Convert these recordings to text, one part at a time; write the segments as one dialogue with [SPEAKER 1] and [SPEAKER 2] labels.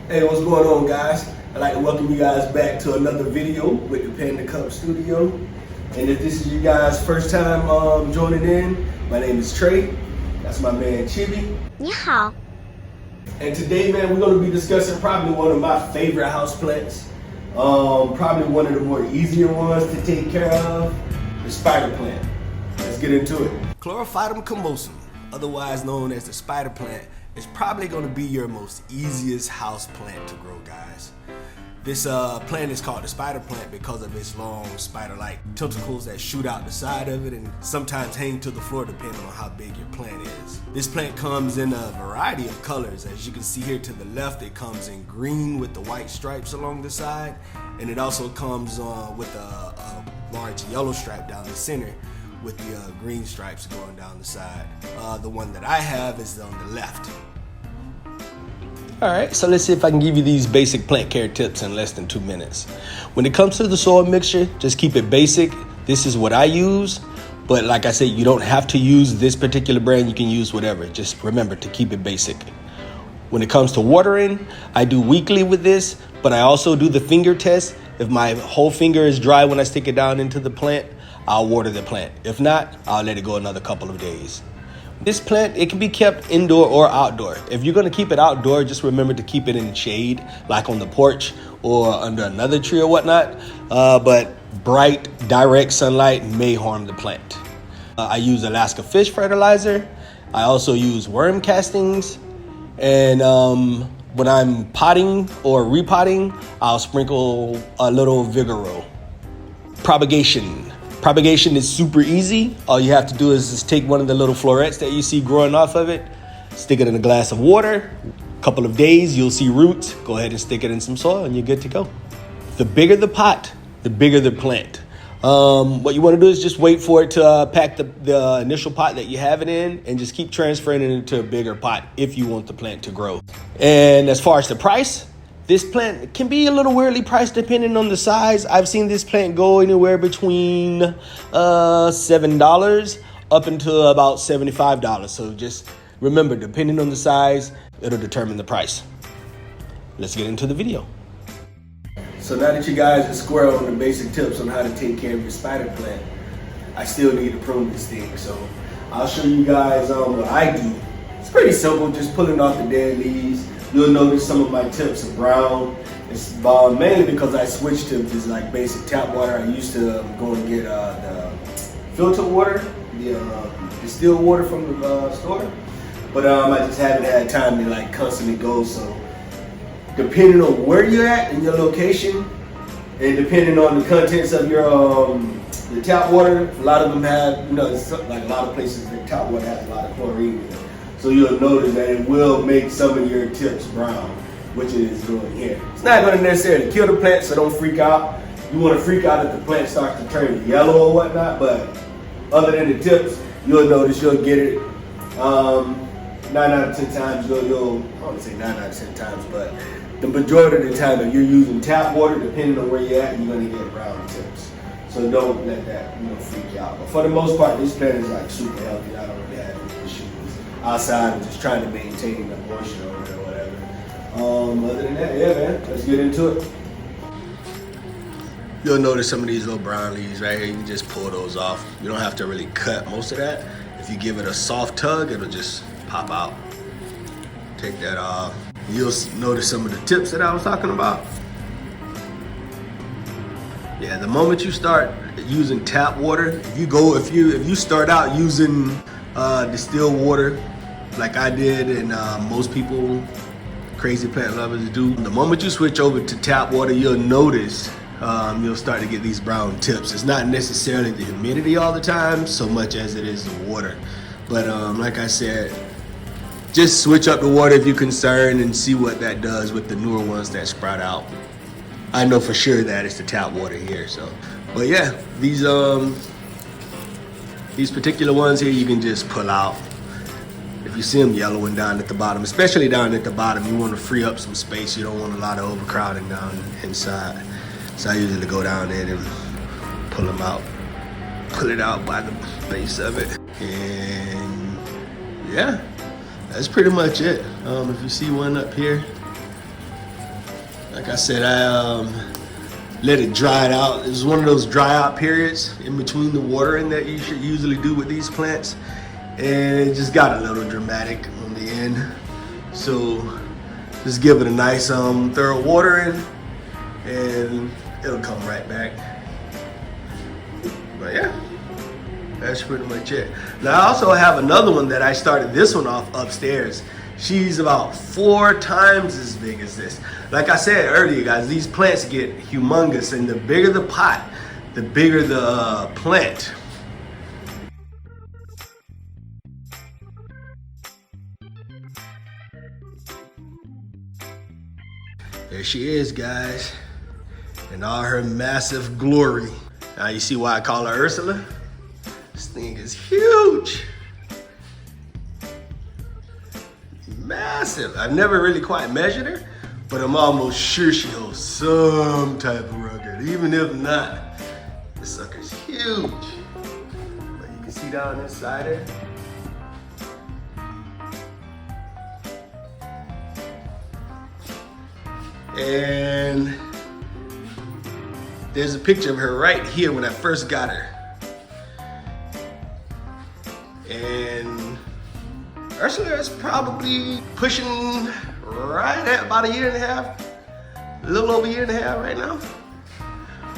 [SPEAKER 1] Hey, what's going on, guys? I'd like to welcome you guys back to another video with the Pandacup Studio. And if this is you guys' first time joining in, my name is Trey. That's my man Chibi.
[SPEAKER 2] 你好.
[SPEAKER 1] And today, man, we're going to be discussing probably one of my favorite houseplants. Probably one of the more easier ones to take care of, the spider plant. Let's get into it. Chlorophytum comosum, otherwise known as the spider plant, is probably going to be your most easiest house plant to grow, guys. This plant is called the spider plant because of its long spider-like tentacles that shoot out the side of it and sometimes hang to the floor depending on how big your plant is. This plant comes in a variety of colors. As you can see here to the left, it comes in green with the white stripes along the side, and it also comes with a large yellow stripe down the center with the green stripes going down the side. The one that I have is on the left. Alright, so let's see if I can give you these basic plant care tips in less than 2 minutes. When it comes to the soil mixture, just keep it basic. This is what I use, but like I said, you don't have to use this particular brand. You can use whatever. Just remember to keep it basic. When it comes to watering, I do weekly with this, but I also do the finger test. If my whole finger is dry when I stick it down into the plant, I'll water the plant. If not, I'll let it go another couple of days. This plant, it can be kept indoor or outdoor. If you're gonna keep it outdoor, just remember to keep it in the shade, like on the porch or under another tree or whatnot. But bright, direct sunlight may harm the plant. I use Alaska fish fertilizer. I also use worm castings. And when I'm potting or repotting, I'll sprinkle a little Vigoro. Propagation is super easy. All you have to do is just take one of the little florets that you see growing off of it, stick it in a glass of water. A couple of days, you'll see roots. Go ahead and stick it in some soil and you're good to go. The bigger the pot, the bigger the plant. What you want to do is just wait for it to pack the initial pot that you have it in and just keep transferring it into a bigger pot if you want the plant to grow. And as far as the price, this plant can be a little weirdly priced depending on the size. I've seen this plant go anywhere between $7 up until about $75. So just remember, depending on the size, it'll determine the price. Let's get into the video. So now that you guys are square on the basic tips on how to take care of your spider plant, I still need to prune this thing. So I'll show you guys what I do. It's pretty simple, just pulling off the dead leaves. You'll notice some of my tips are brown. It's mainly because I switched to just like basic tap water. I used to go and get the filtered water, the distilled water from the store. But I just haven't had time to like constantly go. So depending on where you're at in your location and depending on the contents of your the tap water, a lot of them have, you know, like a lot of places the tap water has a lot of chlorine in it. So you'll notice that it will make some of your tips brown, which it is doing here. It's not going to necessarily kill the plant, so don't freak out. You want to freak out if the plant starts to turn yellow or whatnot, but other than the tips, you'll notice you'll get it 9 out of 10 times. I don't want to say 9 out of 10 times, but the majority of the time if you're using tap water, depending on where you're at, you're going to get brown tips. So don't let that freak you out. But for the most part, this plant is like super healthy. I don't really have any issues outside and just trying to maintain the moisture or whatever. Other than that, yeah, man, let's get into it. You'll notice some of these little brown leaves right here. You can just pull those off. You don't have to really cut most of that. If you give it a soft tug, it'll just pop out. Take that off. You'll notice some of the tips that I was talking about. Yeah, the moment you start using tap water, if you start out using distilled water like I did and most people, crazy plant lovers do, the moment you switch over to tap water, you'll notice you'll start to get these brown tips. It's not necessarily the humidity all the time so much as it is the water. But like I said, just switch up the water if you're concerned and see what that does with the newer ones that sprout out. I know for sure that it's the tap water here. So, but yeah, these particular ones here you can just pull out. If you see them yellowing down at the bottom, especially down at the bottom, you want to free up some space. You don't want a lot of overcrowding down inside. So I usually go down there and pull them out, pull it out by the base of it. And yeah, that's pretty much it. If you see one up here, Like I said, I let it dry out. It was one of those dry out periods in between the watering that you should usually do with these plants. And it just got a little dramatic on the end. So just give it a nice thorough watering and it'll come right back. But yeah, that's pretty much it. Now I also have another one that I started this one off upstairs. She's about 4 times as big as this. Like I said earlier, guys, these plants get humongous, and the bigger the pot, the bigger the plant. There she is, guys, in all her massive glory. Now you see why I call her Ursula? This thing is huge. Massive. I've never really quite measured her, but I'm almost sure she holds some type of rugged. Even if not, this sucker's huge. But you can see down inside her. And there's a picture of her right here when I first got her. And Ursula is probably pushing right at about 1.5 years, a little over 1.5 years right now.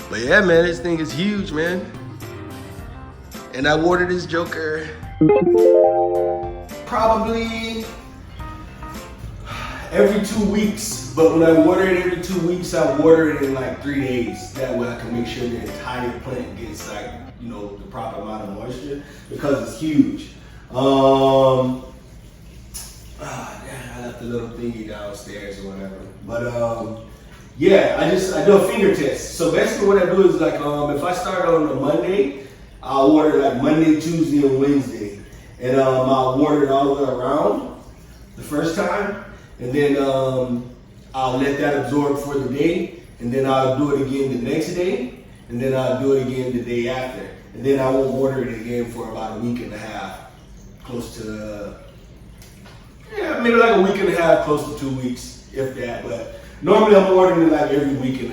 [SPEAKER 1] But yeah, man, this thing is huge, man. And I watered this joker probably every 2 weeks. But when I water it every 2 weeks, I water it in like 3 days. That way I can make sure the entire plant gets like, you know, the proper amount of moisture because it's huge. I left the little thingy downstairs or whatever. But yeah, I do a finger test. So basically what I do is like, if I start on a Monday, I'll water like Monday, Tuesday, and Wednesday. And I'll water it all the way around the first time. And then I'll let that absorb for the day. And then I'll do it again the next day. And then I'll do it again the day after. And then I won't water it again for about 1.5 weeks. Close to, yeah, maybe like 1.5 weeks, close to 2 weeks, if that. But normally I'm ordering it like every 1.5 weeks.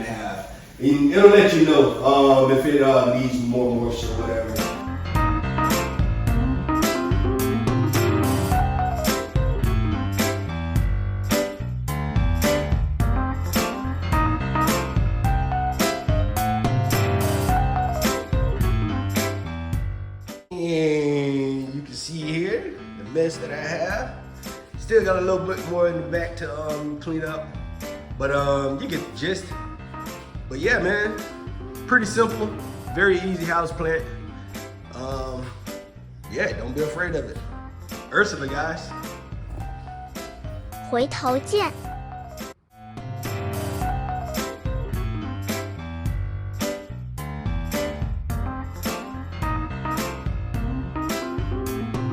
[SPEAKER 1] And it'll let you know if it needs more moisture or whatever. And you can see here the mess that I have. Still got a little bit more in the back to clean up, but you get the gist. But yeah, man, pretty simple, very easy house plant. Yeah, don't be afraid of it. Ursula, guys.
[SPEAKER 2] 回头见。